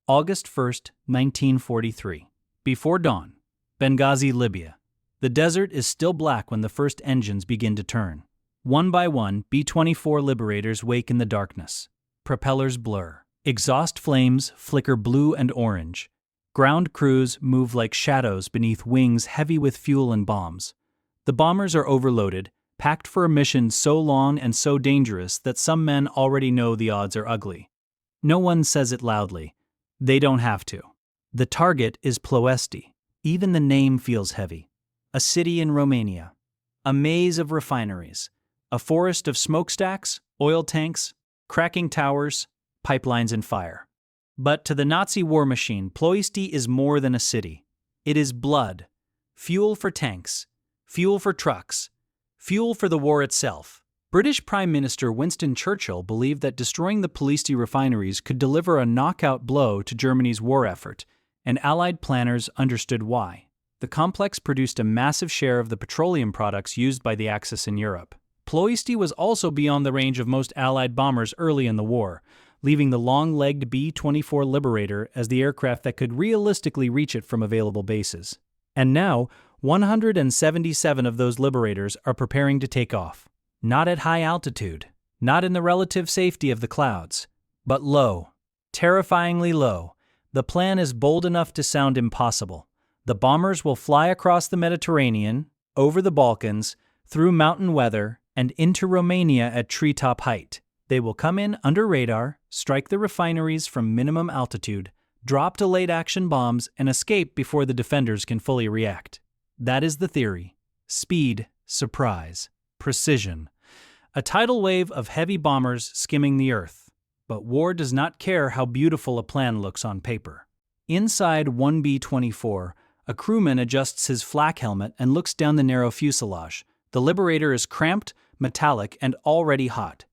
August 1, 1943. Before dawn. Benghazi, Libya. The desert is still black when the first engines begin to turn. One by one, B-24 Liberators wake in the darkness. Propellers blur. Exhaust flames flicker blue and orange. Ground crews move like shadows beneath wings heavy with fuel and bombs. The bombers are overloaded, packed for a mission so long and so dangerous that some men already know the odds are ugly. No one says it loudly. They don't have to. The target is Ploesti. Even the name feels heavy. A city in Romania. A maze of refineries. A forest of smokestacks, oil tanks, cracking towers, pipelines and fire. But to the Nazi war machine, Ploesti is more than a city. It is blood. Fuel for tanks. Fuel for trucks. Fuel for the war itself. British Prime Minister Winston Churchill believed that destroying the Ploesti refineries could deliver a knockout blow to Germany's war effort, and Allied planners understood why. The complex produced a massive share of the petroleum products used by the Axis in Europe. Ploesti was also beyond the range of most Allied bombers early in the war, leaving the long-legged B-24 Liberator as the aircraft that could realistically reach it from available bases. And now, 177 of those Liberators are preparing to take off. Not at high altitude, not in the relative safety of the clouds, but low, terrifyingly low. The plan is bold enough to sound impossible. The bombers will fly across the Mediterranean, over the Balkans, through mountain weather, and into Romania at treetop height. They will come in under radar, strike the refineries from minimum altitude, drop delayed action bombs, and escape before the defenders can fully react. That is the theory. Speed, surprise, precision. A tidal wave of heavy bombers skimming the earth. But war does not care how beautiful a plan looks on paper. Inside one B-24, a crewman adjusts his flak helmet and looks down the narrow fuselage. The Liberator is cramped, metallic, and already hot.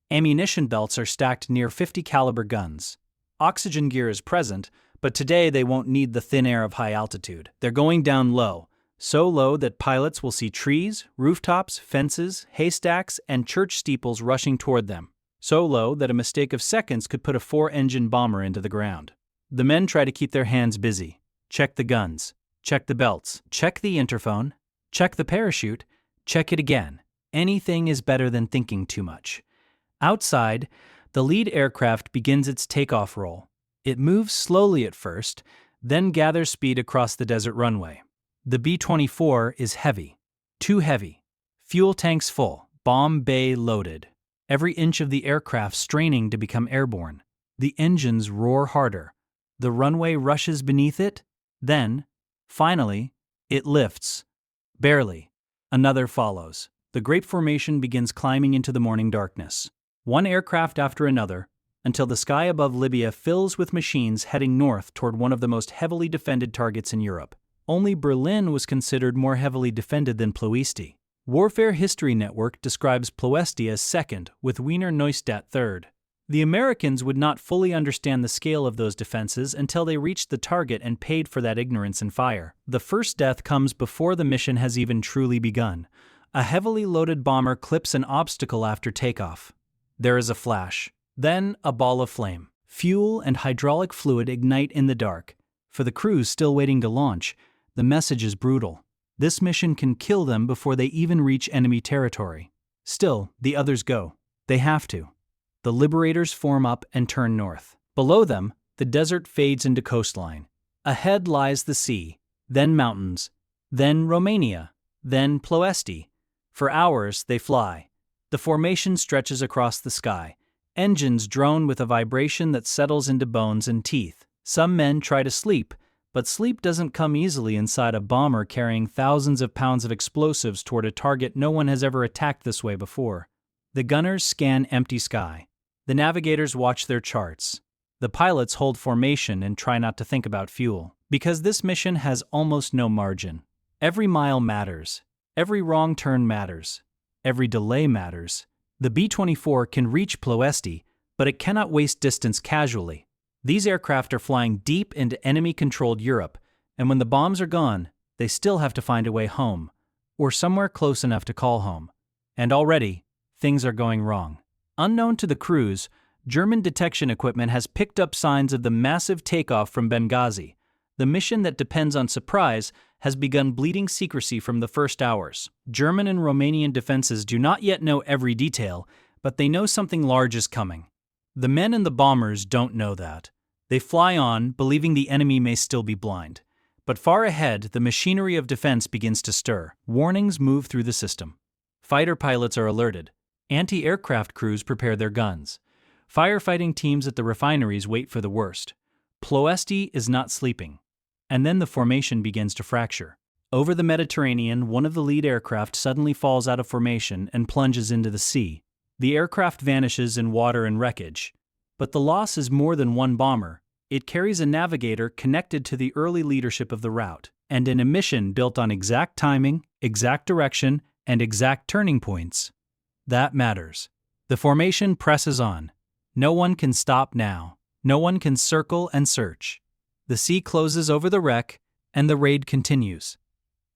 Ammunition belts are stacked near 50 caliber guns. Oxygen gear is present, but today they won't need the thin air of high altitude. They're going down low, so low that pilots will see trees, rooftops, fences, haystacks, and church steeples rushing toward them. So low that a mistake of seconds could put a 4-engine bomber into the ground. The men try to keep their hands busy. Check the guns, check the belts, check the interphone, check the parachute, check it again. Anything is better than thinking too much. Outside, the lead aircraft begins its takeoff roll. It moves slowly at first, then gathers speed across the desert runway. The B-24 is heavy. Too heavy. Fuel tanks full, bomb bay loaded. Every inch of the aircraft straining to become airborne. The engines roar harder. The runway rushes beneath it. Then, finally, it lifts. Barely. Another follows. The great formation begins climbing into the morning darkness. One aircraft after another, until the sky above Libya fills with machines heading north toward one of the most heavily defended targets in Europe. Only Berlin was considered more heavily defended than Ploesti. Warfare History Network describes Ploesti as second, with Wiener Neustadt third. The Americans would not fully understand the scale of those defenses until they reached the target and paid for that ignorance in fire. The first death comes before the mission has even truly begun. A heavily loaded bomber clips an obstacle after takeoff. There is a flash. Then a ball of flame. Fuel and hydraulic fluid ignite in the dark. For the crews still waiting to launch, the message is brutal. This mission can kill them before they even reach enemy territory. Still, the others go. They have to. The Liberators form up and turn north. Below them, the desert fades into coastline. Ahead lies the sea, then mountains, then Romania, then Ploesti. For hours, they fly. The formation stretches across the sky. Engines drone with a vibration that settles into bones and teeth. Some men try to sleep, but sleep doesn't come easily inside a bomber carrying thousands of pounds of explosives toward a target no one has ever attacked this way before. The gunners scan empty sky. The navigators watch their charts. The pilots hold formation and try not to think about fuel, because this mission has almost no margin. Every mile matters. Every wrong turn matters. Every delay matters. The B-24 can reach Ploesti, but it cannot waste distance casually. These aircraft are flying deep into enemy-controlled Europe, and when the bombs are gone, they still have to find a way home, or somewhere close enough to call home. And already, things are going wrong. Unknown to the crews, German detection equipment has picked up signs of the massive takeoff from Benghazi. The mission that depends on surprise has begun bleeding secrecy from the first hours. German and Romanian defenses do not yet know every detail, but they know something large is coming. The men in the bombers don't know that. They fly on, believing the enemy may still be blind. But far ahead, the machinery of defense begins to stir. Warnings move through the system. Fighter pilots are alerted. Anti-aircraft crews prepare their guns. Firefighting teams at the refineries wait for the worst. Ploesti is not sleeping. And then the formation begins to fracture. Over the Mediterranean, one of the lead aircraft suddenly falls out of formation and plunges into the sea. The aircraft vanishes in water and wreckage. But the loss is more than one bomber. It carries a navigator connected to the early leadership of the route, and in a mission built on exact timing, exact direction, and exact turning points. That matters. The formation presses on. No one can stop now. No one can circle and search. The sea closes over the wreck, and the raid continues.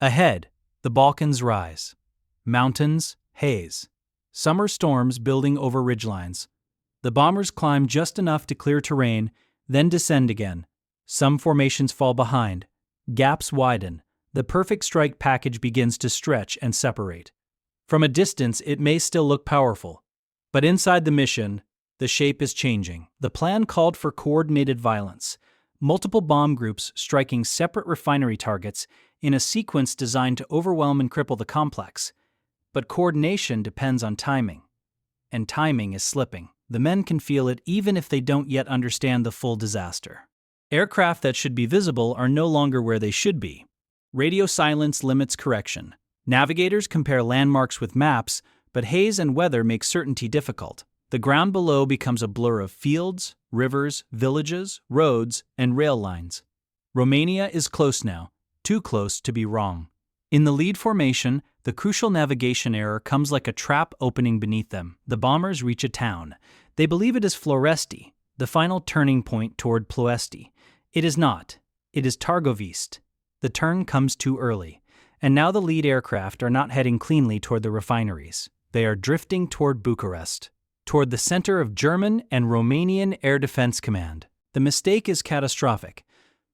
Ahead, the Balkans rise. Mountains, haze. Summer storms building over ridgelines. The bombers climb just enough to clear terrain, then descend again. Some formations fall behind. Gaps widen. The perfect strike package begins to stretch and separate. From a distance, it may still look powerful. But inside the mission, the shape is changing. The plan called for coordinated violence. Multiple bomb groups striking separate refinery targets in a sequence designed to overwhelm and cripple the complex. But coordination depends on timing. And timing is slipping. The men can feel it even if they don't yet understand the full disaster. Aircraft that should be visible are no longer where they should be. Radio silence limits correction. Navigators compare landmarks with maps, but haze and weather make certainty difficult. The ground below becomes a blur of fields, rivers, villages, roads, and rail lines. Romania is close now, too close to be wrong. In the lead formation, the crucial navigation error comes like a trap opening beneath them. The bombers reach a town. They believe it is Florești, the final turning point toward Ploesti. It is not. It is Targovist. The turn comes too early. And now the lead aircraft are not heading cleanly toward the refineries. They are drifting toward Bucharest, toward the center of German and Romanian Air Defense Command. The mistake is catastrophic,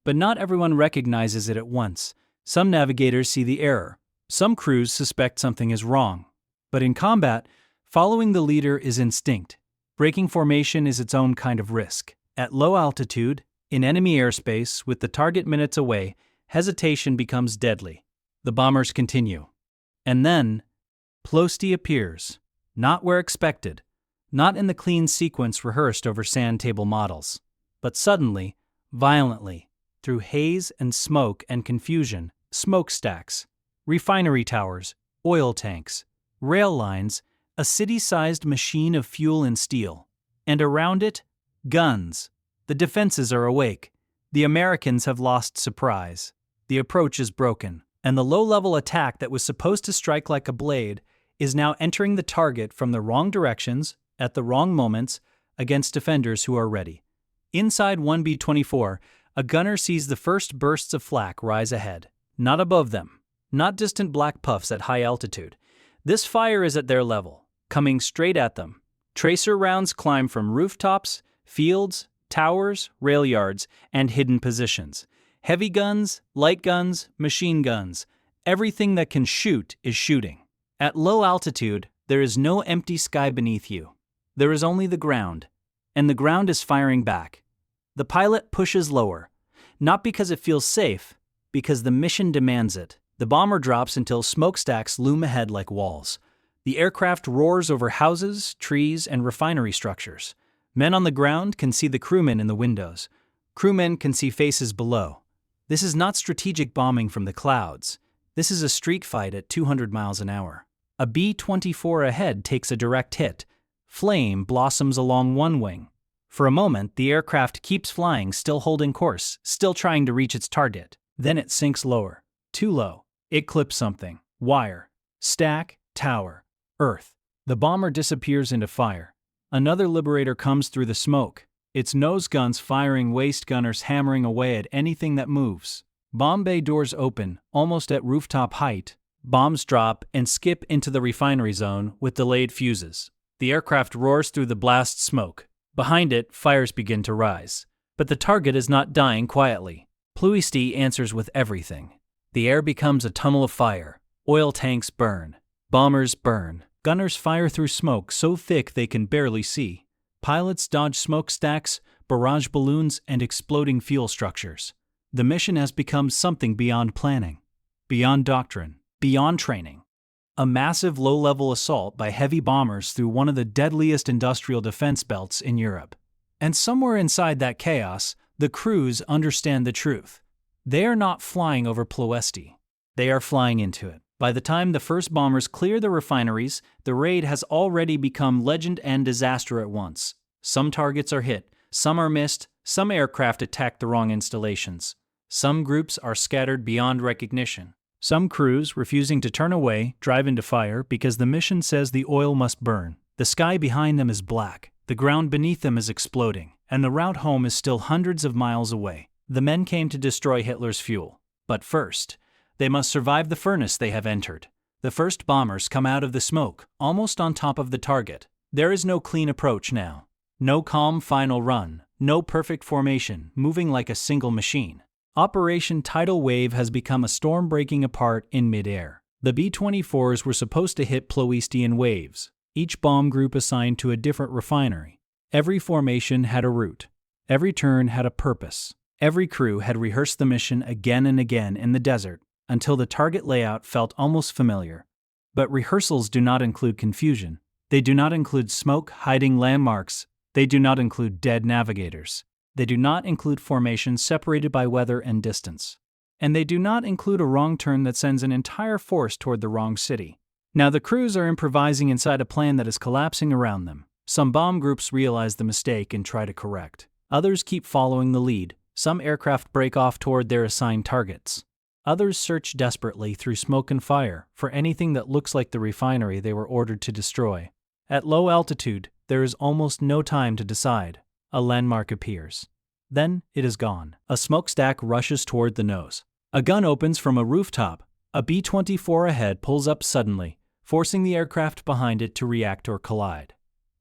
but not everyone recognizes it at once. Some navigators see the error. Some crews suspect something is wrong. But in combat, following the leader is instinct. Breaking formation is its own kind of risk. At low altitude, in enemy airspace, with the target minutes away, hesitation becomes deadly. The bombers continue. And then, Ploesti appears. Not where expected. Not in the clean sequence rehearsed over sand table models. But suddenly, violently, through haze and smoke and confusion, smokestacks, refinery towers, oil tanks, rail lines, a city-sized machine of fuel and steel. And around it, guns. The defenses are awake. The Americans have lost surprise. The approach is broken. And the low-level attack that was supposed to strike like a blade is now entering the target from the wrong directions, at the wrong moments, against defenders who are ready. Inside one B-24, a gunner sees the first bursts of flak rise ahead. Not above them. Not distant black puffs at high altitude. This fire is at their level, coming straight at them. Tracer rounds climb from rooftops, fields, towers, rail yards, and hidden positions. Heavy guns, light guns, machine guns. Everything that can shoot is shooting. At low altitude, there is no empty sky beneath you. There is only the ground, and the ground is firing back. The pilot pushes lower, not because it feels safe, because the mission demands it. The bomber drops until smokestacks loom ahead like walls. The aircraft roars over houses, trees, and refinery structures. Men on the ground can see the crewmen in the windows. Crewmen can see faces below. This is not strategic bombing from the clouds. This is a street fight at 200 miles an hour. A B-24 ahead takes a direct hit. Flame blossoms along one wing. For a moment, the aircraft keeps flying, still holding course, still trying to reach its target. Then it sinks lower. Too low. It clips something. Wire. Stack. Tower. Earth. The bomber disappears into fire. Another Liberator comes through the smoke. Its nose guns firing, waist gunners hammering away at anything that moves. Bomb bay doors open, almost at rooftop height. Bombs drop and skip into the refinery zone with delayed fuses. The aircraft roars through the blast smoke. Behind it, fires begin to rise. But the target is not dying quietly. Ploesti answers with everything. The air becomes a tunnel of fire. Oil tanks burn. Bombers burn. Gunners fire through smoke so thick they can barely see. Pilots dodge smokestacks, barrage balloons, and exploding fuel structures. The mission has become something beyond planning, beyond doctrine, beyond training. A massive low-level assault by heavy bombers through one of the deadliest industrial defense belts in Europe. And somewhere inside that chaos, the crews understand the truth. They are not flying over Ploesti. They are flying into it. By the time the first bombers clear the refineries, the raid has already become legend and disaster at once. Some targets are hit, some are missed, some aircraft attack the wrong installations. Some groups are scattered beyond recognition. Some crews, refusing to turn away, drive into fire because the mission says the oil must burn. The sky behind them is black, the ground beneath them is exploding, and the route home is still hundreds of miles away. The men came to destroy Hitler's fuel. But first, they must survive the furnace they have entered. The first bombers come out of the smoke, almost on top of the target. There is no clean approach now. No calm final run, no perfect formation, moving like a single machine. Operation Tidal Wave has become a storm breaking apart in midair. The B-24s were supposed to hit Ploesti in waves, each bomb group assigned to a different refinery. Every formation had a route. Every turn had a purpose. Every crew had rehearsed the mission again and again in the desert until the target layout felt almost familiar. But rehearsals do not include confusion. They do not include smoke hiding landmarks. They do not include dead navigators. They do not include formations separated by weather and distance. And they do not include a wrong turn that sends an entire force toward the wrong city. Now the crews are improvising inside a plan that is collapsing around them. Some bomb groups realize the mistake and try to correct. Others keep following the lead. Some aircraft break off toward their assigned targets. Others search desperately through smoke and fire for anything that looks like the refinery they were ordered to destroy. At low altitude, there is almost no time to decide. A landmark appears. Then it is gone. A smokestack rushes toward the nose. A gun opens from a rooftop. A B-24 ahead pulls up suddenly, forcing the aircraft behind it to react or collide.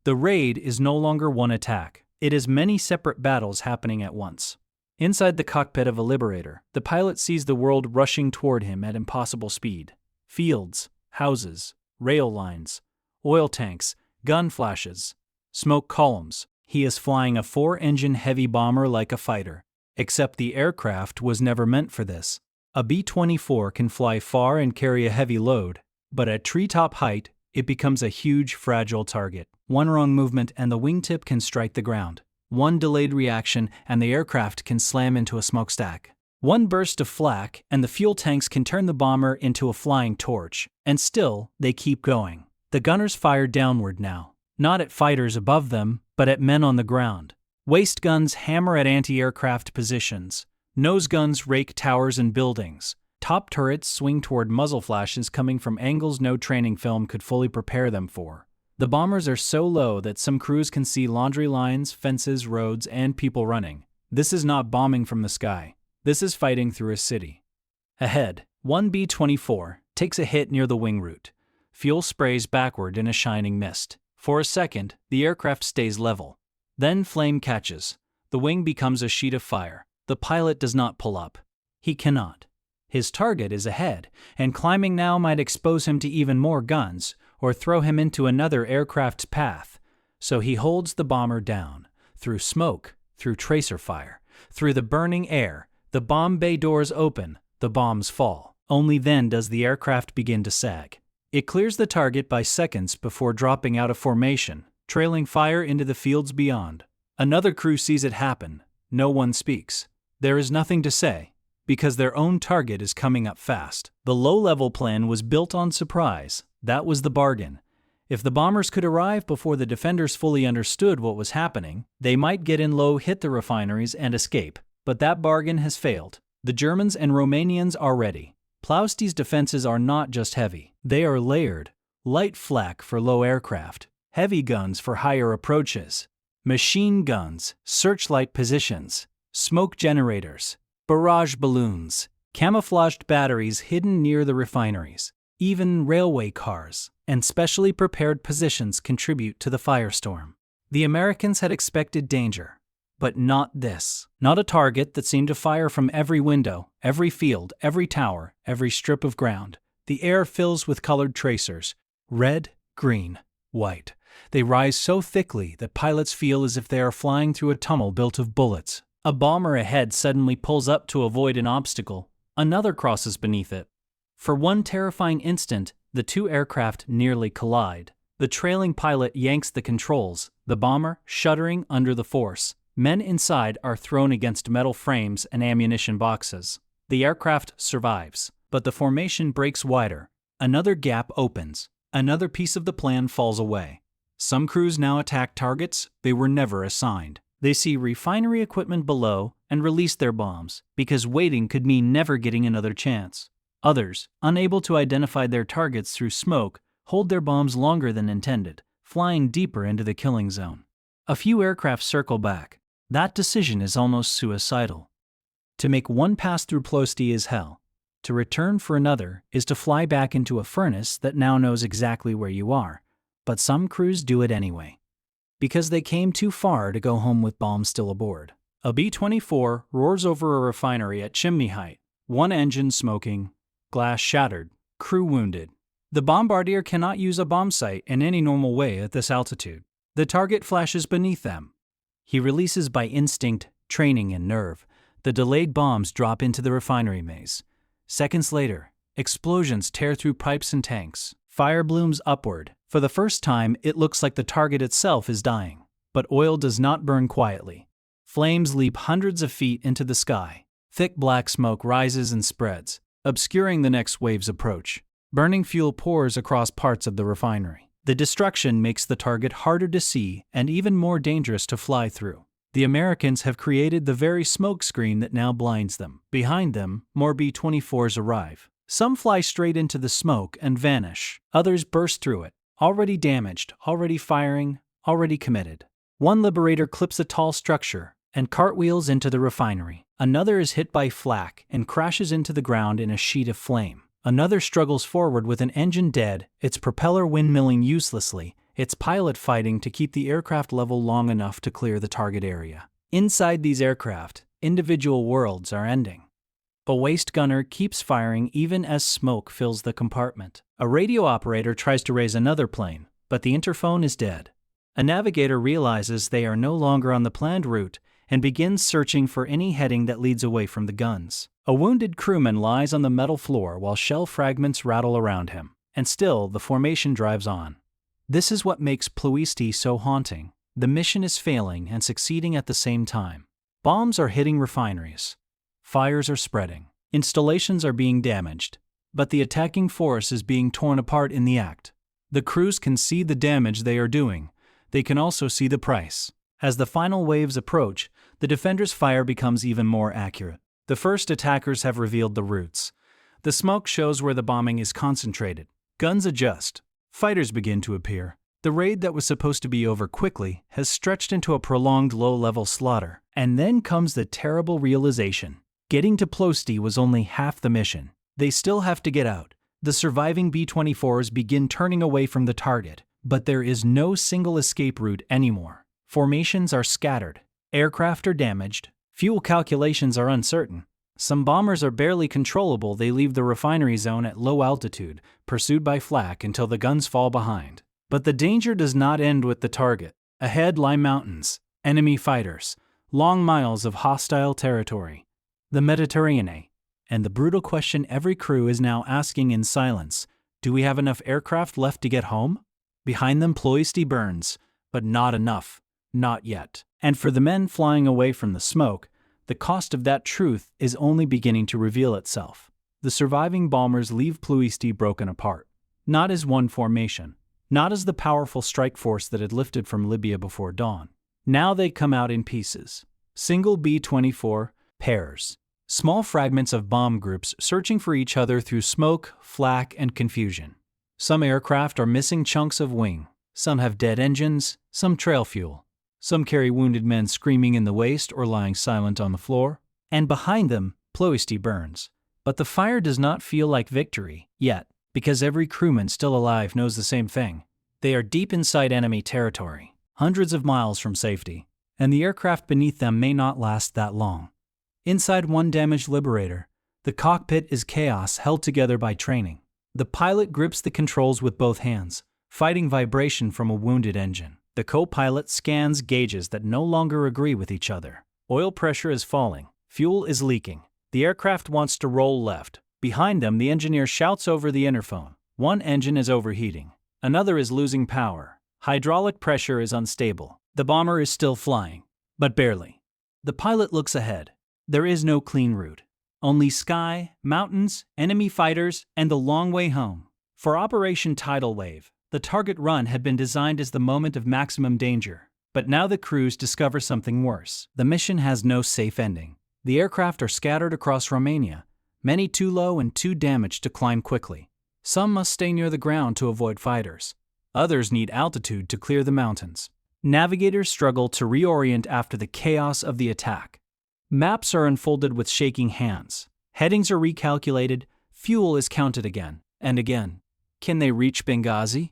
The raid is no longer one attack. It is many separate battles happening at once. Inside the cockpit of a Liberator, the pilot sees the world rushing toward him at impossible speed. Fields, houses, rail lines, oil tanks, gun flashes, smoke columns. He is flying a 4-engine heavy bomber like a fighter. Except the aircraft was never meant for this. A B-24 can fly far and carry a heavy load, but at treetop height, it becomes a huge, fragile target. One wrong movement and the wingtip can strike the ground. One delayed reaction and the aircraft can slam into a smokestack. One burst of flak and the fuel tanks can turn the bomber into a flying torch. And still, they keep going. The gunners fire downward now. Not at fighters above them, but at men on the ground. Waist guns hammer at anti-aircraft positions. Nose guns rake towers and buildings. Top turrets swing toward muzzle flashes coming from angles no training film could fully prepare them for. The bombers are so low that some crews can see laundry lines, fences, roads, and people running. This is not bombing from the sky. This is fighting through a city. Ahead, one B-24 takes a hit near the wing route. Fuel sprays backward in a shining mist. For a second, the aircraft stays level. Then flame catches. The wing becomes a sheet of fire. The pilot does not pull up. He cannot. His target is ahead, and climbing now might expose him to even more guns or throw him into another aircraft's path. So he holds the bomber down. Through smoke, through tracer fire, through the burning air, the bomb bay doors open, the bombs fall. Only then does the aircraft begin to sag. It clears the target by seconds before dropping out of formation, trailing fire into the fields beyond. Another crew sees it happen. No one speaks. There is nothing to say, because their own target is coming up fast. The low-level plan was built on surprise. That was the bargain. If the bombers could arrive before the defenders fully understood what was happening, they might get in low, hit the refineries, and escape. But that bargain has failed. The Germans and Romanians are ready. Ploesti's defenses are not just heavy. They are layered. Light flak for low aircraft, heavy guns for higher approaches, machine guns, searchlight positions, smoke generators, barrage balloons, camouflaged batteries hidden near the refineries. Even railway cars and specially prepared positions contribute to the firestorm. The Americans had expected danger. But not this. Not a target that seemed to fire from every window, every field, every tower, every strip of ground. The air fills with colored tracers. Red, green, white. They rise so thickly that pilots feel as if they are flying through a tunnel built of bullets. A bomber ahead suddenly pulls up to avoid an obstacle. Another crosses beneath it. For one terrifying instant, the two aircraft nearly collide. The trailing pilot yanks the controls, the bomber shuddering under the force. Men inside are thrown against metal frames and ammunition boxes. The aircraft survives, but the formation breaks wider. Another gap opens. Another piece of the plan falls away. Some crews now attack targets they were never assigned. They see refinery equipment below and release their bombs, because waiting could mean never getting another chance. Others, unable to identify their targets through smoke, hold their bombs longer than intended, flying deeper into the killing zone. A few aircraft circle back. That decision is almost suicidal. To make one pass through Ploesti is hell. To return for another is to fly back into a furnace that now knows exactly where you are. But some crews do it anyway, because they came too far to go home with bombs still aboard. A B-24 roars over a refinery at chimney height. One engine smoking, glass shattered, crew wounded. The bombardier cannot use a bomb sight in any normal way at this altitude. The target flashes beneath them. He releases by instinct, training, and nerve. The delayed bombs drop into the refinery maze. Seconds later, explosions tear through pipes and tanks. Fire blooms upward. For the first time, it looks like the target itself is dying. But oil does not burn quietly. Flames leap hundreds of feet into the sky. Thick black smoke rises and spreads, obscuring the next wave's approach. Burning fuel pours across parts of the refinery. The destruction makes the target harder to see and even more dangerous to fly through. The Americans have created the very smoke screen that now blinds them. Behind them, more B-24s arrive. Some fly straight into the smoke and vanish. Others burst through it, already damaged, already firing, already committed. One Liberator clips a tall structure and cartwheels into the refinery. Another is hit by flak and crashes into the ground in a sheet of flame. Another struggles forward with an engine dead, its propeller windmilling uselessly, its pilot fighting to keep the aircraft level long enough to clear the target area. Inside these aircraft, individual worlds are ending. A waste gunner keeps firing even as smoke fills the compartment. A radio operator tries to raise another plane, but the interphone is dead. A navigator realizes they are no longer on the planned route and begins searching for any heading that leads away from the guns. A wounded crewman lies on the metal floor while shell fragments rattle around him, and still the formation drives on. This is what makes Ploesti so haunting. The mission is failing and succeeding at the same time. Bombs are hitting refineries. Fires are spreading. Installations are being damaged. But the attacking force is being torn apart in the act. The crews can see the damage they are doing. They can also see the price. As the final waves approach, the defenders' fire becomes even more accurate. The first attackers have revealed the routes. The smoke shows where the bombing is concentrated. Guns adjust. Fighters begin to appear. The raid that was supposed to be over quickly has stretched into a prolonged low-level slaughter. And then comes the terrible realization. Getting to Ploesti was only half the mission. They still have to get out. The surviving B-24s begin turning away from the target, but there is no single escape route anymore. Formations are scattered. Aircraft are damaged. Fuel calculations are uncertain. Some bombers are barely controllable. They leave the refinery zone at low altitude, pursued by flak until the guns fall behind. But the danger does not end with the target. Ahead lie mountains, enemy fighters, long miles of hostile territory, the Mediterranean, and the brutal question every crew is now asking in silence: do we have enough aircraft left to get home? Behind them Ploesti burns, but not enough. Not yet. And for the men flying away from the smoke, the cost of that truth is only beginning to reveal itself. The surviving bombers leave Ploesti broken apart. Not as one formation. Not as the powerful strike force that had lifted from Libya before dawn. Now they come out in pieces. Single B-24, pairs. Small fragments of bomb groups searching for each other through smoke, flak, and confusion. Some aircraft are missing chunks of wing. Some have dead engines, some trail fuel. Some carry wounded men screaming in the waist or lying silent on the floor. And behind them, Ploesti burns. But the fire does not feel like victory yet, because every crewman still alive knows the same thing. They are deep inside enemy territory. hundreds of miles from safety, and the aircraft beneath them may not last that long. Inside one damaged Liberator, the cockpit is chaos held together by training. The pilot grips the controls with both hands, fighting vibration from a wounded engine. The co-pilot scans gauges that no longer agree with each other. Oil pressure is falling. Fuel is leaking. The aircraft wants to roll left. Behind them, the engineer shouts over the interphone. One engine is overheating. Another is losing power. Hydraulic pressure is unstable. The bomber is still flying, but barely. The pilot looks ahead. There is no clean route. Only sky, mountains, enemy fighters, and the long way home. For Operation Tidal Wave, the target run had been designed as the moment of maximum danger. But now the crews discover something worse. The mission has no safe ending. The aircraft are scattered across Romania, many too low and too damaged to climb quickly. Some must stay near the ground to avoid fighters. Others need altitude to clear the mountains. Navigators struggle to reorient after the chaos of the attack. Maps are unfolded with shaking hands. Headings are recalculated. Fuel is counted again and again. Can they reach Benghazi?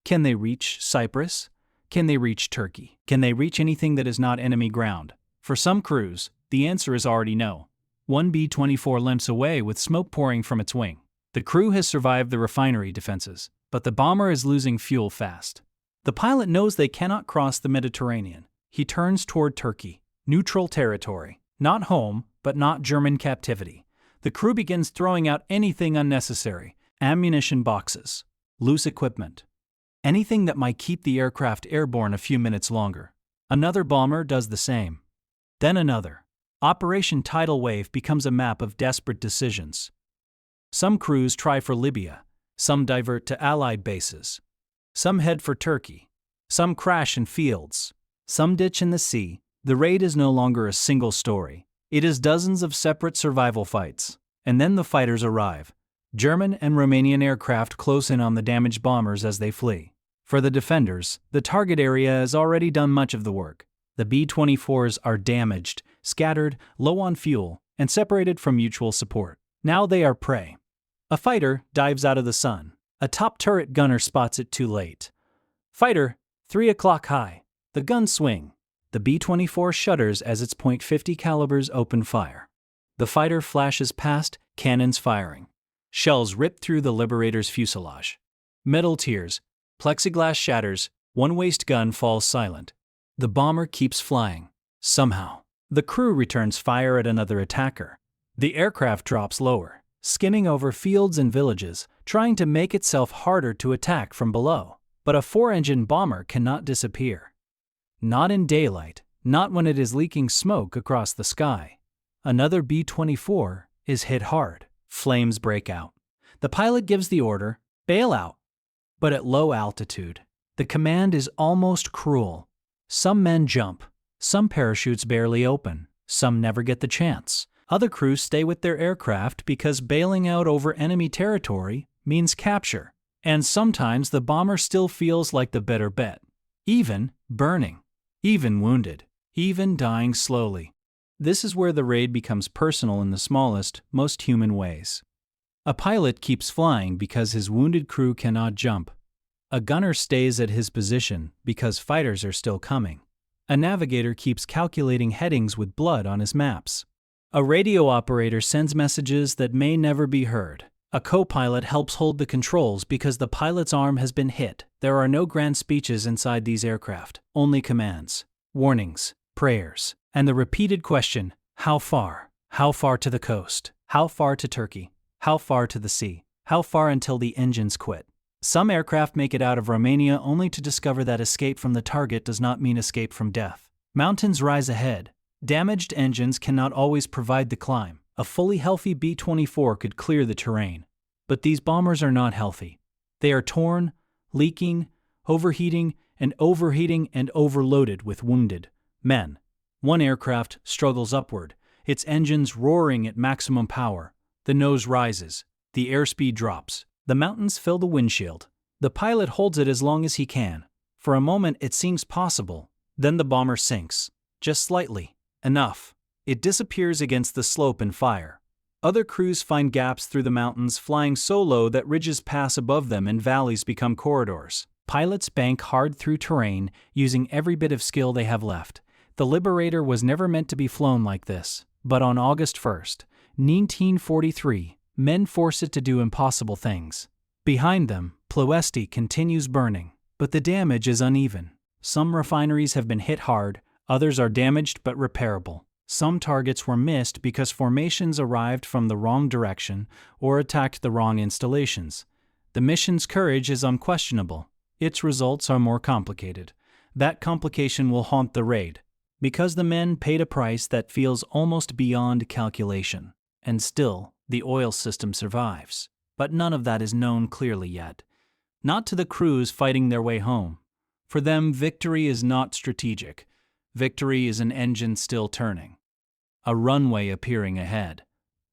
Can they reach Cyprus? Can they reach Turkey? Can they reach anything that is not enemy ground? For some crews, the answer is already no. One B-24 limps away with smoke pouring from its wing. The crew has survived the refinery defenses, but the bomber is losing fuel fast. The pilot knows they cannot cross the Mediterranean. He turns toward Turkey, neutral territory. Not home, but not German captivity. The crew begins throwing out anything unnecessary: ammunition boxes, loose equipment, anything that might keep the aircraft airborne a few minutes longer. Another bomber does the same. Then another. Operation Tidal Wave becomes a map of desperate decisions. Some crews try for Libya, some divert to Allied bases. Some head for Turkey. Some crash in fields. Some ditch in the sea. The raid is no longer a single story. It is dozens of separate survival fights. And then the fighters arrive. German and Romanian aircraft close in on the damaged bombers as they flee. For the defenders, the target area has already done much of the work. The B-24s are damaged, scattered, low on fuel, and separated from mutual support. Now they are prey. A fighter dives out of the sun. A top turret gunner spots it too late. Fighter, 3 o'clock high. The guns swing. The B-24 shudders as its .50 calibers open fire. The fighter flashes past, cannons firing. Shells rip through the Liberator's fuselage. Metal tears. Plexiglass shatters. One waste gun falls silent. The bomber keeps flying. Somehow. The crew returns fire at another attacker. The aircraft drops lower, skimming over fields and villages, trying to make itself harder to attack from below. But a 4-engine bomber cannot disappear. Not in daylight, not when it is leaking smoke across the sky. Another B-24 is hit hard. Flames break out. The pilot gives the order, bail out. But at low altitude, the command is almost cruel. Some men jump. Some parachutes barely open. Some never get the chance. Other crews stay with their aircraft because bailing out over enemy territory means capture. And sometimes the bomber still feels like the better bet. Even burning. Even wounded. Even dying slowly. This is where the raid becomes personal in the smallest, most human ways. A pilot keeps flying because his wounded crew cannot jump. A gunner stays at his position because fighters are still coming. A navigator keeps calculating headings with blood on his maps. A radio operator sends messages that may never be heard. A co-pilot helps hold the controls because the pilot's arm has been hit. There are no grand speeches inside these aircraft, only commands, warnings, prayers, and the repeated question, how far? How far to the coast? How far to Turkey? How far to the sea? How far until the engines quit? Some aircraft make it out of Romania only to discover that escape from the target does not mean escape from death. Mountains rise ahead. Damaged engines cannot always provide the climb. A fully healthy B-24 could clear the terrain. But these bombers are not healthy. They are torn, leaking, overheating and overloaded with wounded men. One aircraft struggles upward, its engines roaring at maximum power. The nose rises. The airspeed drops. The mountains fill the windshield. The pilot holds it as long as he can. For a moment it seems possible. Then the bomber sinks. Just slightly. Enough. It disappears against the slope in fire. Other crews find gaps through the mountains, flying so low that ridges pass above them and valleys become corridors. Pilots bank hard through terrain, using every bit of skill they have left. The Liberator was never meant to be flown like this, but on August 1st, 1943, men force it to do impossible things. Behind them, Ploesti continues burning, but the damage is uneven. Some refineries have been hit hard, others are damaged but repairable. Some targets were missed because formations arrived from the wrong direction or attacked the wrong installations. The mission's courage is unquestionable. Its results are more complicated. That complication will haunt the raid, because the men paid a price that feels almost beyond calculation. And still, the oil system survives. But none of that is known clearly yet. Not to the crews fighting their way home. For them, victory is not strategic. Victory is an engine still turning. A runway appearing ahead.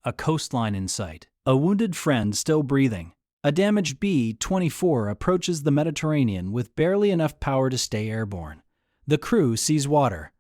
A coastline in sight. A wounded friend still breathing. A damaged B-24 approaches the Mediterranean with barely enough power to stay airborne. The crew sees water.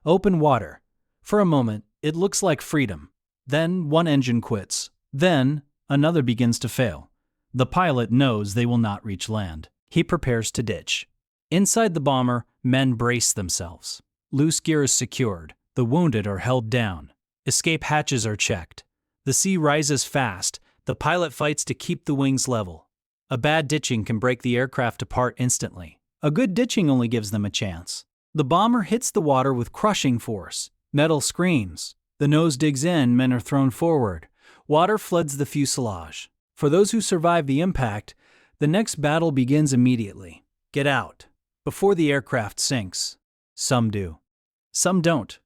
Open water. For a moment, it looks like freedom. Then one engine quits. Then another begins to fail. The pilot knows they will not reach land. He prepares to ditch. Inside the bomber, men brace themselves. Loose gear is secured. The wounded are held down. Escape hatches are checked. The sea rises fast. The pilot fights to keep the wings level. A bad ditching can break the aircraft apart instantly. A good ditching only gives them a chance. The bomber hits the water with crushing force. Metal screams. The nose digs in, men are thrown forward. Water floods the fuselage. For those who survive the impact, the next battle begins immediately. Get out, before the aircraft sinks. Some do. Some don't.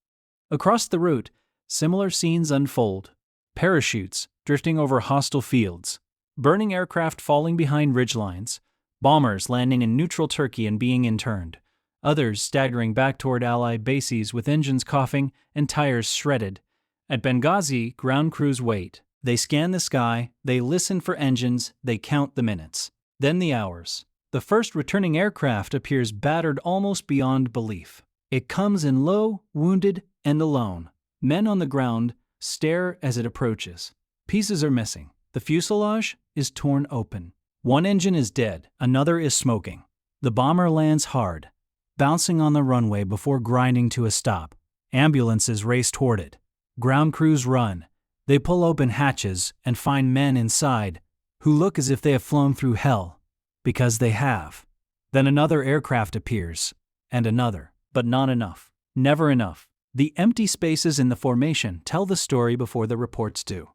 Across the route, similar scenes unfold. Parachutes drifting over hostile fields, burning aircraft falling behind ridgelines, bombers landing in neutral Turkey and being interned, others staggering back toward Allied bases with engines coughing and tires shredded. At Benghazi, ground crews wait. They scan the sky, they listen for engines, they count the minutes. Then the hours. The first returning aircraft appears battered almost beyond belief. It comes in low, wounded, and alone. Men on the ground stare as it approaches. Pieces are missing. The fuselage is torn open. One engine is dead, another is smoking. The bomber lands hard, bouncing on the runway before grinding to a stop. Ambulances race toward it. Ground crews run. They pull open hatches and find men inside who look as if they have flown through hell, because they have. Then another aircraft appears, and another, but not enough. Never enough. The empty spaces in the formation tell the story before the reports do.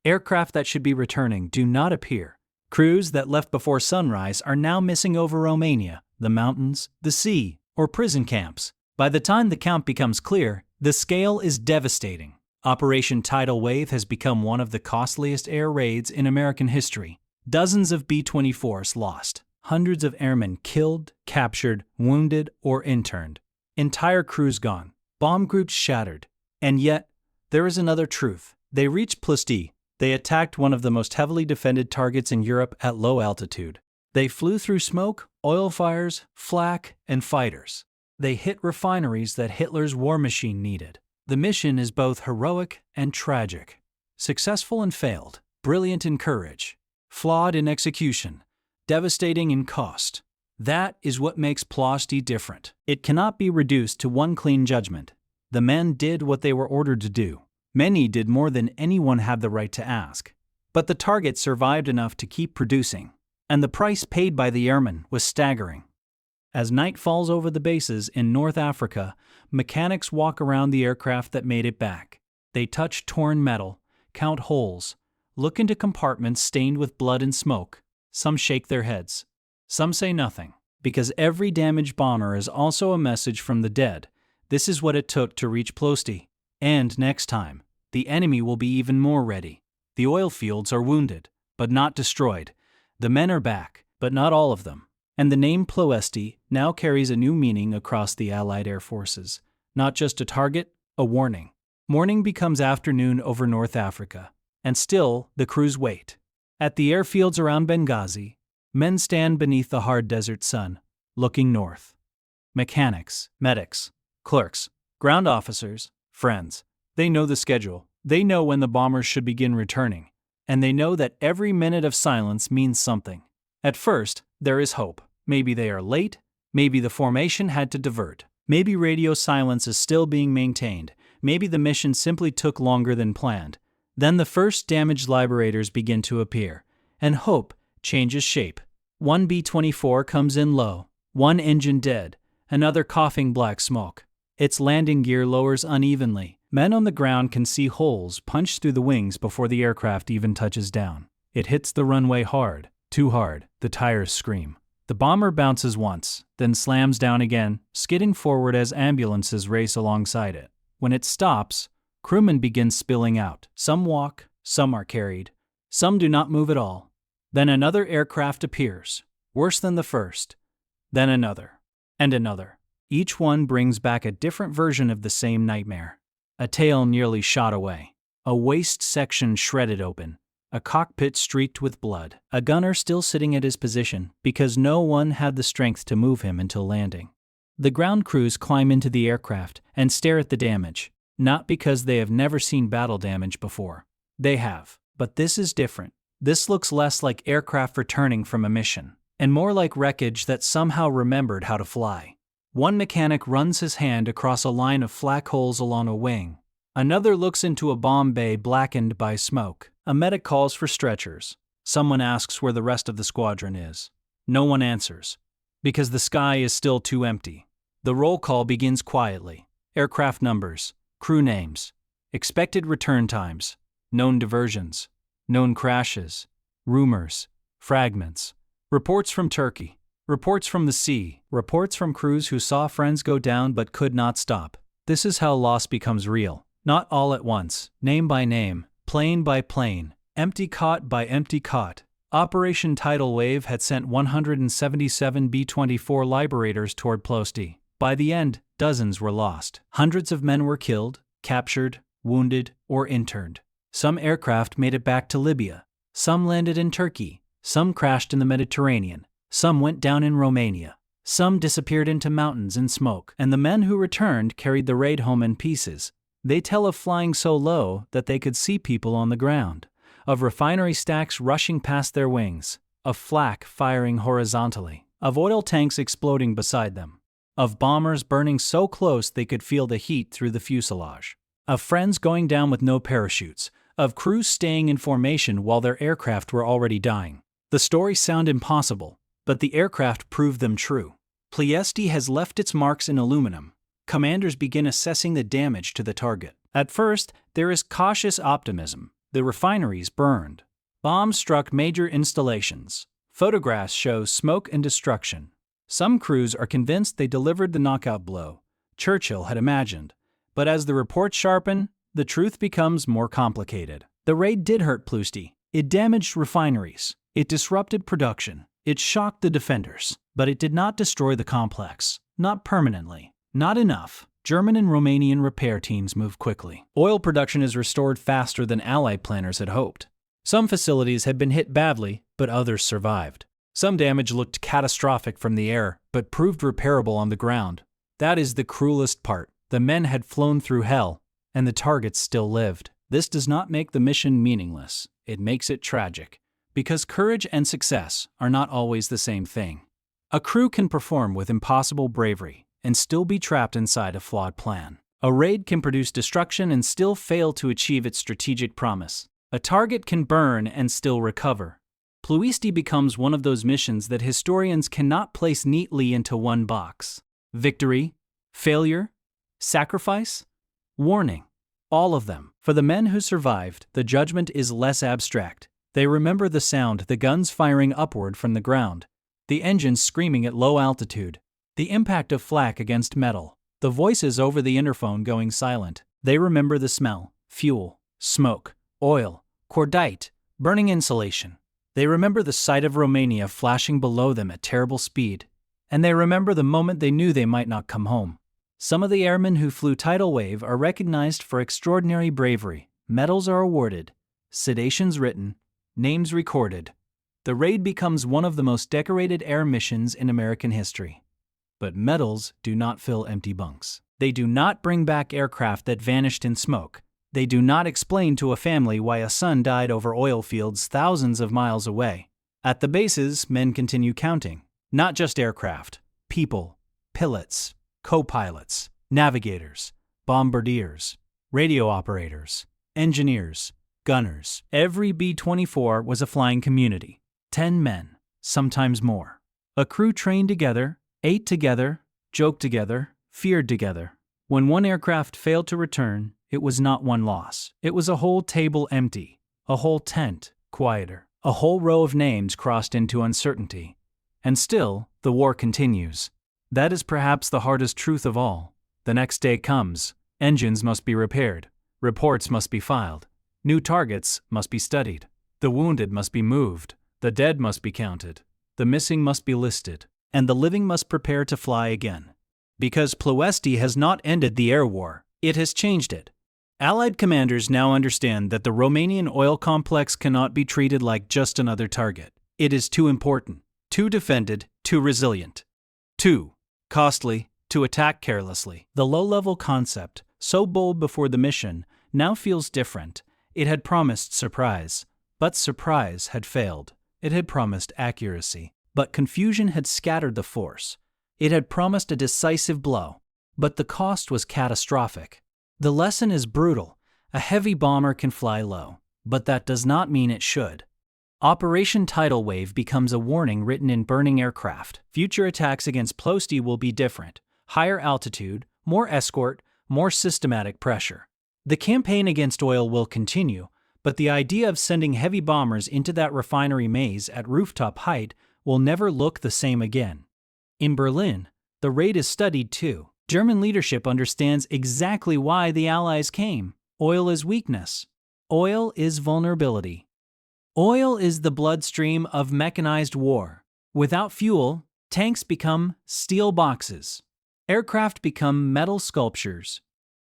Aircraft that should be returning do not appear. Crews that left before sunrise are now missing over Romania, the mountains, the sea, or prison camps. By the time the count becomes clear, the scale is devastating. Operation Tidal Wave has become one of the costliest air raids in American history. Dozens of B-24s lost. Hundreds of airmen killed, captured, wounded, or interned. Entire crews gone. Bomb groups shattered. And yet, there is another truth. They reached Ploesti. They attacked one of the most heavily defended targets in Europe at low altitude. They flew through smoke, oil fires, flak, and fighters. They hit refineries that Hitler's war machine needed. The mission is both heroic and tragic. Successful and failed. Brilliant in courage. Flawed in execution. Devastating in cost. That is what makes Ploesti different. It cannot be reduced to one clean judgment. The men did what they were ordered to do. Many did more than anyone had the right to ask. But the target survived enough to keep producing. And the price paid by the airmen was staggering. As night falls over the bases in North Africa, mechanics walk around the aircraft that made it back. They touch torn metal, count holes, look into compartments stained with blood and smoke. Some shake their heads. Some say nothing, because every damaged bomber is also a message from the dead. This is what it took to reach Ploesti. And next time, the enemy will be even more ready. The oil fields are wounded, but not destroyed. The men are back, but not all of them. And the name Ploesti now carries a new meaning across the Allied air forces. Not just a target, a warning. Morning becomes afternoon over North Africa. And still, the crews wait. At the airfields around Benghazi, men stand beneath the hard desert sun, looking north. Mechanics, medics, clerks, ground officers, friends. They know the schedule. They know when the bombers should begin returning. And they know that every minute of silence means something. At first, there is hope. Maybe they are late, maybe the formation had to divert, maybe radio silence is still being maintained, maybe the mission simply took longer than planned. Then the first damaged Liberators begin to appear, and hope changes shape. One B-24 comes in low, one engine dead, another coughing black smoke. Its landing gear lowers unevenly. Men on the ground can see holes punched through the wings before the aircraft even touches down. It hits the runway hard, too hard, the tires scream. The bomber bounces once, then slams down again, skidding forward as ambulances race alongside it. When it stops, crewmen begin spilling out. Some walk, some are carried, some do not move at all. Then another aircraft appears, worse than the first. Then another, and another. Each one brings back a different version of the same nightmare. A tail nearly shot away, a waist section shredded open, a cockpit streaked with blood, a gunner still sitting at his position because no one had the strength to move him until landing. The ground crews climb into the aircraft and stare at the damage, not because they have never seen battle damage before. They have, but this is different. This looks less like aircraft returning from a mission, and more like wreckage that somehow remembered how to fly. One mechanic runs his hand across a line of flak holes along a wing. Another looks into a bomb bay blackened by smoke. A medic calls for stretchers. Someone asks where the rest of the squadron is. No one answers, because the sky is still too empty. The roll call begins quietly. Aircraft numbers, crew names, expected return times, known diversions, known crashes, rumors, fragments, reports from Turkey, reports from the sea, reports from crews who saw friends go down but could not stop. This is how loss becomes real. Not all at once, name by name, plane by plane, empty cot by empty cot. Operation Tidal Wave had sent 177 B-24 Liberators toward Ploesti. By the end, dozens were lost. Hundreds of men were killed, captured, wounded, or interned. Some aircraft made it back to Libya. Some landed in Turkey. Some crashed in the Mediterranean. Some went down in Romania. Some disappeared into mountains in smoke. And the men who returned carried the raid home in pieces. They tell of flying so low that they could see people on the ground, of refinery stacks rushing past their wings, of flak firing horizontally, of oil tanks exploding beside them, of bombers burning so close they could feel the heat through the fuselage, of friends going down with no parachutes, of crews staying in formation while their aircraft were already dying. The stories sound impossible, but the aircraft proved them true. Ploesti has left its marks in aluminum. Commanders begin assessing the damage to the target. At first, there is cautious optimism. The refineries burned. Bombs struck major installations. Photographs show smoke and destruction. Some crews are convinced they delivered the knockout blow Churchill had imagined. But as the reports sharpen, the truth becomes more complicated. The raid did hurt Ploesti. It damaged refineries. It disrupted production. It shocked the defenders. But it did not destroy the complex. Not permanently. Not enough. German and Romanian repair teams move quickly. Oil production is restored faster than Allied planners had hoped. Some facilities had been hit badly, but others survived. Some damage looked catastrophic from the air, but proved repairable on the ground. That is the cruelest part. The men had flown through hell, and the targets still lived. This does not make the mission meaningless. It makes it tragic. Because courage and success are not always the same thing. A crew can perform with impossible bravery and still be trapped inside a flawed plan. A raid can produce destruction and still fail to achieve its strategic promise. A target can burn and still recover. Ploesti becomes one of those missions that historians cannot place neatly into one box. Victory, failure, sacrifice, warning. All of them. For the men who survived, the judgment is less abstract. They remember the sound, the guns firing upward from the ground, the engines screaming at low altitude, the impact of flak against metal, the voices over the interphone going silent. They remember the smell, fuel, smoke, oil, cordite, burning insulation. They remember the sight of Romania flashing below them at terrible speed. And they remember the moment they knew they might not come home. Some of the airmen who flew Tidal Wave are recognized for extraordinary bravery. Medals are awarded, sedations written, names recorded. The raid becomes one of the most decorated air missions in American history. But medals do not fill empty bunks. They do not bring back aircraft that vanished in smoke. They do not explain to a family why a son died over oil fields thousands of miles away. At the bases, men continue counting. Not just aircraft, people, pilots, co-pilots, navigators, bombardiers, radio operators, engineers, gunners. Every B-24 was a flying community. 10 men, sometimes more. A crew trained together, ate together, joked together, feared together. When one aircraft failed to return, it was not one loss. It was a whole table empty, a whole tent quieter, a whole row of names crossed into uncertainty. And still, the war continues. That is perhaps the hardest truth of all. The next day comes. Engines must be repaired. Reports must be filed. New targets must be studied. The wounded must be moved. The dead must be counted. The missing must be listed. And the living must prepare to fly again. Because Ploesti has not ended the air war, it has changed it. Allied commanders now understand that the Romanian oil complex cannot be treated like just another target. It is too important, too defended, too resilient, too costly to attack carelessly. The low-level concept, so bold before the mission, now feels different. It had promised surprise, but surprise had failed. It had promised accuracy, but confusion had scattered the force. It had promised a decisive blow, but the cost was catastrophic. The lesson is brutal. A heavy bomber can fly low, but that does not mean it should. Operation Tidal Wave becomes a warning written in burning aircraft. Future attacks against Ploesti will be different. Higher altitude, more escort, more systematic pressure. The campaign against oil will continue, but the idea of sending heavy bombers into that refinery maze at rooftop height will never look the same again. In Berlin, the raid is studied too. German leadership understands exactly why the Allies came. Oil is weakness. Oil is vulnerability. Oil is the bloodstream of mechanized war. Without fuel, tanks become steel boxes. Aircraft become metal sculptures.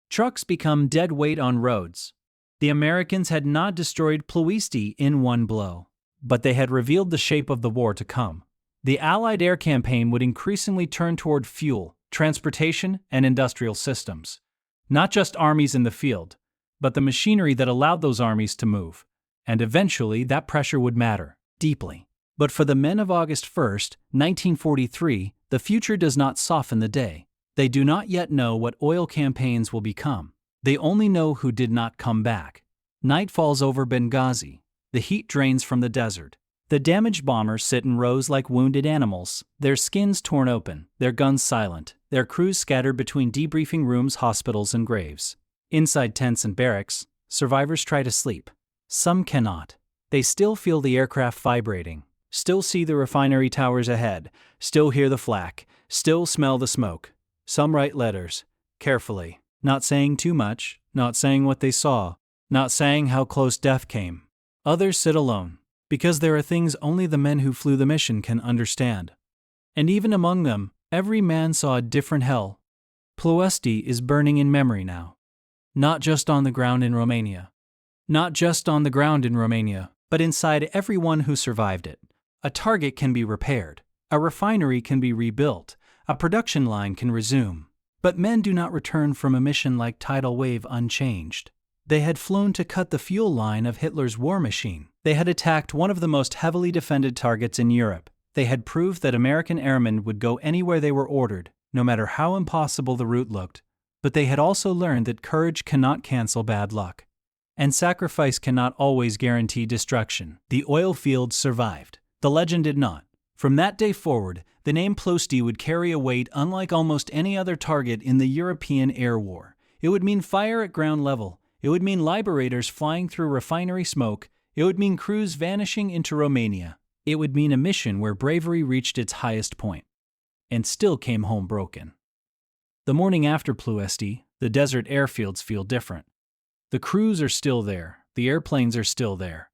Trucks become dead weight on roads. The Americans had not destroyed Ploesti in one blow, but they had revealed the shape of the war to come. The Allied air campaign would increasingly turn toward fuel, transportation, and industrial systems. Not just armies in the field, but the machinery that allowed those armies to move. And eventually that pressure would matter, deeply. But for the men of August 1st, 1943, the future does not soften the day. They do not yet know what oil campaigns will become. They only know who did not come back. Night falls over Benghazi. The heat drains from the desert. The damaged bombers sit in rows like wounded animals, their skins torn open, their guns silent, their crews scattered between debriefing rooms, hospitals, and graves. Inside tents and barracks, survivors try to sleep. Some cannot. They still feel the aircraft vibrating, still see the refinery towers ahead, still hear the flak, still smell the smoke. Some write letters, carefully, not saying too much, not saying what they saw, not saying how close death came. Others sit alone, because there are things only the men who flew the mission can understand. And even among them, every man saw a different hell. Ploesti is burning in memory now. Not just on the ground in Romania. Not just on the ground in Romania, but inside everyone who survived it. A target can be repaired. A refinery can be rebuilt. A production line can resume. But men do not return from a mission like Tidal Wave unchanged. They had flown to cut the fuel line of Hitler's war machine. They had attacked one of the most heavily defended targets in Europe. They had proved that American airmen would go anywhere they were ordered, no matter how impossible the route looked. But they had also learned that courage cannot cancel bad luck. And sacrifice cannot always guarantee destruction. The oil fields survived. The legend did not. From that day forward, the name Ploesti would carry a weight unlike almost any other target in the European air war. It would mean fire at ground level. It would mean liberators flying through refinery smoke. It would mean crews vanishing into Romania. It would mean a mission where bravery reached its highest point, and still came home broken. The morning after Ploesti, the desert airfields feel different. The crews are still there. The airplanes are still there.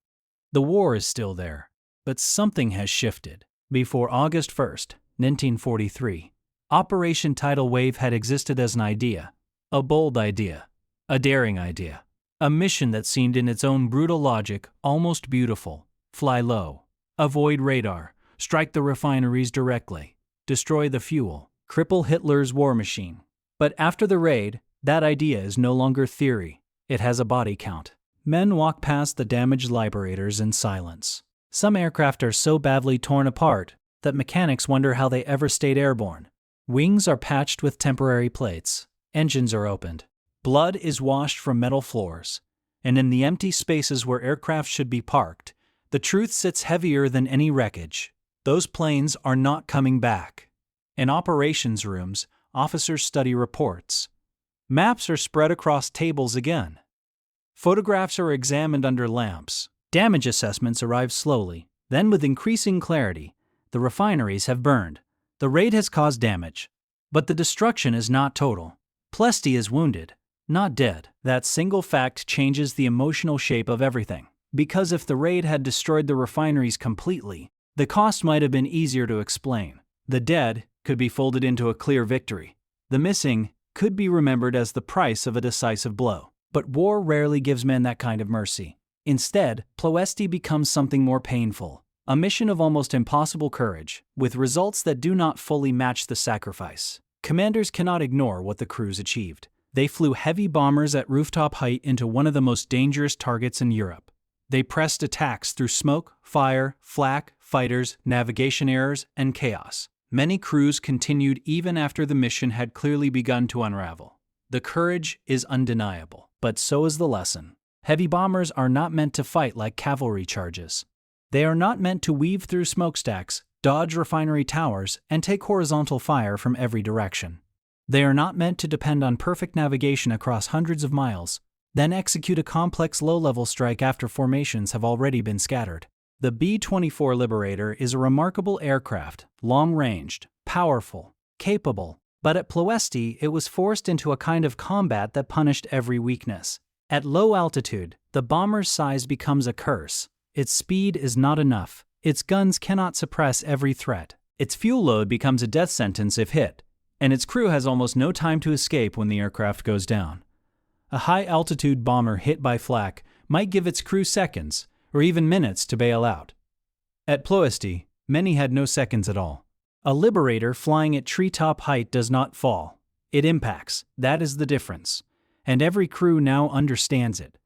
The war is still there. But something has shifted. Before August 1st, 1943, Operation Tidal Wave had existed as an idea. A bold idea. A daring idea. A mission that seemed in its own brutal logic almost beautiful. Fly low. Avoid radar. Strike the refineries directly. Destroy the fuel. Cripple Hitler's war machine. But after the raid, that idea is no longer theory. It has a body count. Men walk past the damaged liberators in silence. Some aircraft are so badly torn apart, that mechanics wonder how they ever stayed airborne. Wings are patched with temporary plates. Engines are opened. Blood is washed from metal floors. And in the empty spaces where aircraft should be parked, the truth sits heavier than any wreckage. Those planes are not coming back. In operations rooms, officers study reports. Maps are spread across tables again. Photographs are examined under lamps. Damage assessments arrive slowly. Then, with increasing clarity, the refineries have burned. The raid has caused damage. But the destruction is not total. Ploesti is wounded, not dead. That single fact changes the emotional shape of everything. Because if the raid had destroyed the refineries completely, the cost might have been easier to explain. The dead could be folded into a clear victory. The missing could be remembered as the price of a decisive blow. But war rarely gives men that kind of mercy. Instead, Ploesti becomes something more painful. A mission of almost impossible courage, with results that do not fully match the sacrifice. Commanders cannot ignore what the crews achieved. They flew heavy bombers at rooftop height into one of the most dangerous targets in Europe. They pressed attacks through smoke, fire, flak, fighters, navigation errors, and chaos. Many crews continued even after the mission had clearly begun to unravel. The courage is undeniable, but so is the lesson. Heavy bombers are not meant to fight like cavalry charges. They are not meant to weave through smokestacks, dodge refinery towers, and take horizontal fire from every direction. They are not meant to depend on perfect navigation across hundreds of miles, then execute a complex low-level strike after formations have already been scattered. The B-24 Liberator is a remarkable aircraft, long-ranged, powerful, capable, but at Ploesti it was forced into a kind of combat that punished every weakness. At low altitude, the bomber's size becomes a curse. Its speed is not enough. Its guns cannot suppress every threat. Its fuel load becomes a death sentence if hit, and its crew has almost no time to escape when the aircraft goes down. A high-altitude bomber hit by flak might give its crew seconds, or even minutes to bail out. At Ploesti, many had no seconds at all. A Liberator flying at treetop height does not fall. It impacts. That is the difference. And every crew now understands it.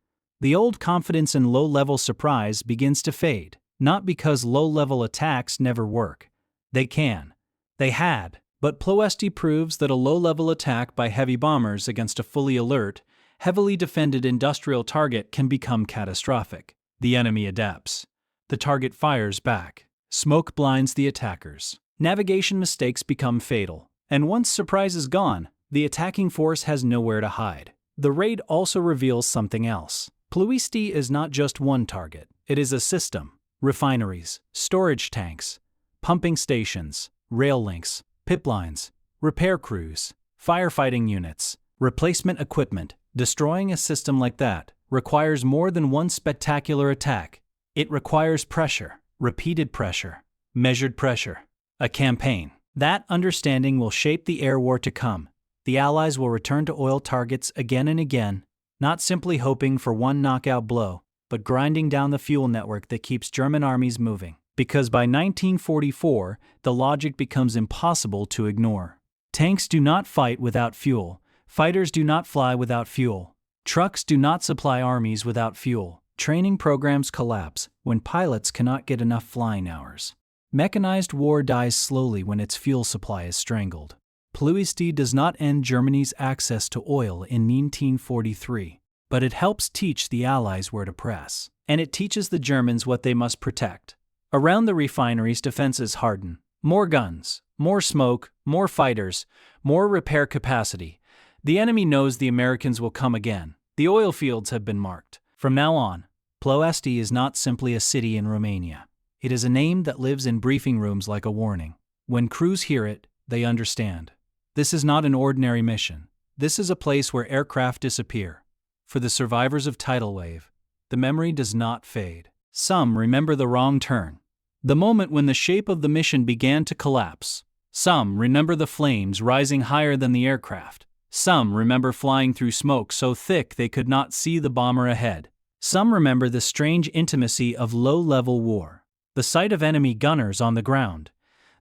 The old confidence in low-level surprise begins to fade, not because low-level attacks never work. They can. They had. But Ploesti proves that a low-level attack by heavy bombers against a fully alert, heavily defended industrial target can become catastrophic. The enemy adapts. The target fires back. Smoke blinds the attackers. Navigation mistakes become fatal. And once surprise is gone, the attacking force has nowhere to hide. The raid also reveals something else. Ploesti is not just one target. It is a system. Refineries, storage tanks, pumping stations, rail links, pipelines, repair crews, firefighting units, replacement equipment. Destroying a system like that requires more than one spectacular attack. It requires pressure, repeated pressure, measured pressure, a campaign. That understanding will shape the air war to come. The Allies will return to oil targets again and again, not simply hoping for one knockout blow, but grinding down the fuel network that keeps German armies moving. Because by 1944, the logic becomes impossible to ignore. Tanks do not fight without fuel. Fighters do not fly without fuel. Trucks do not supply armies without fuel. Training programs collapse when pilots cannot get enough flying hours. Mechanized war dies slowly when its fuel supply is strangled. Ploesti does not end Germany's access to oil in 1943, but it helps teach the Allies where to press. And it teaches the Germans what they must protect. Around the refineries, defenses harden. More guns, more smoke, more fighters, more repair capacity. The enemy knows the Americans will come again. The oil fields have been marked. From now on, Ploesti is not simply a city in Romania. It is a name that lives in briefing rooms like a warning. When crews hear it, they understand. This is not an ordinary mission. This is a place where aircraft disappear. For the survivors of Tidal Wave, the memory does not fade. Some remember the wrong turn, the moment when the shape of the mission began to collapse. Some remember the flames rising higher than the aircraft. Some remember flying through smoke so thick they could not see the bomber ahead. Some remember the strange intimacy of low-level war, the sight of enemy gunners on the ground,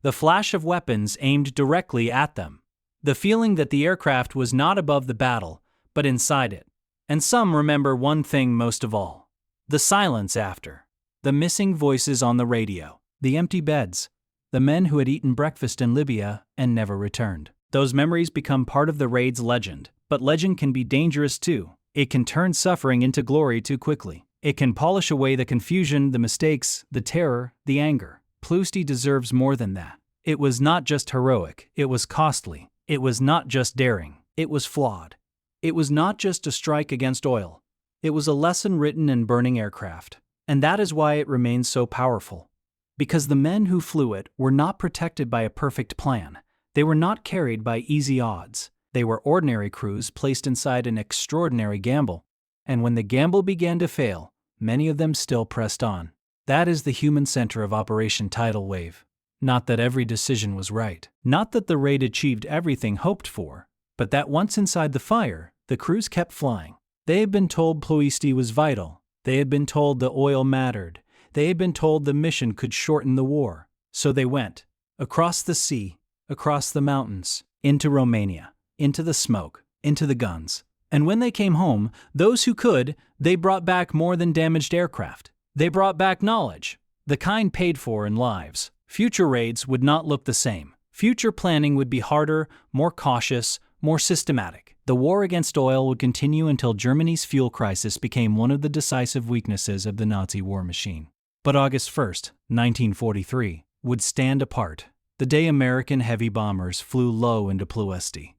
the flash of weapons aimed directly at them, the feeling that the aircraft was not above the battle, but inside it. And some remember one thing most of all: the silence after, the missing voices on the radio, the empty beds, the men who had eaten breakfast in Libya and never returned. Those memories become part of the raid's legend, but legend can be dangerous too. It can turn suffering into glory too quickly. It can polish away the confusion, the mistakes, the terror, the anger. Ploesti deserves more than that. It was not just heroic, it was costly. It was not just daring, it was flawed. It was not just a strike against oil. It was a lesson written in burning aircraft. And that is why it remains so powerful. Because the men who flew it were not protected by a perfect plan. They were not carried by easy odds. They were ordinary crews placed inside an extraordinary gamble. And when the gamble began to fail, many of them still pressed on. That is the human center of Operation Tidal Wave. Not that every decision was right. Not that the raid achieved everything hoped for, but that once inside the fire, the crews kept flying. They had been told Ploesti was vital. They had been told the oil mattered. They had been told the mission could shorten the war. So they went. Across the sea, across the mountains, into Romania, into the smoke, into the guns. And when they came home, those who could, they brought back more than damaged aircraft. They brought back knowledge, the kind paid for in lives. Future raids would not look the same. Future planning would be harder, more cautious, more systematic. The war against oil would continue until Germany's fuel crisis became one of the decisive weaknesses of the Nazi war machine. But August 1st, 1943, would stand apart. The day American heavy bombers flew low into Ploesti.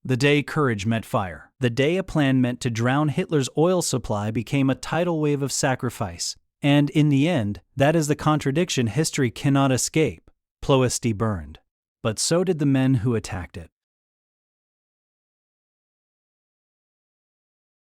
The day courage met fire. The day a plan meant to drown Hitler's oil supply became a tidal wave of sacrifice. And in the end, that is the contradiction history cannot escape. Ploesti burned. But so did the men who attacked it.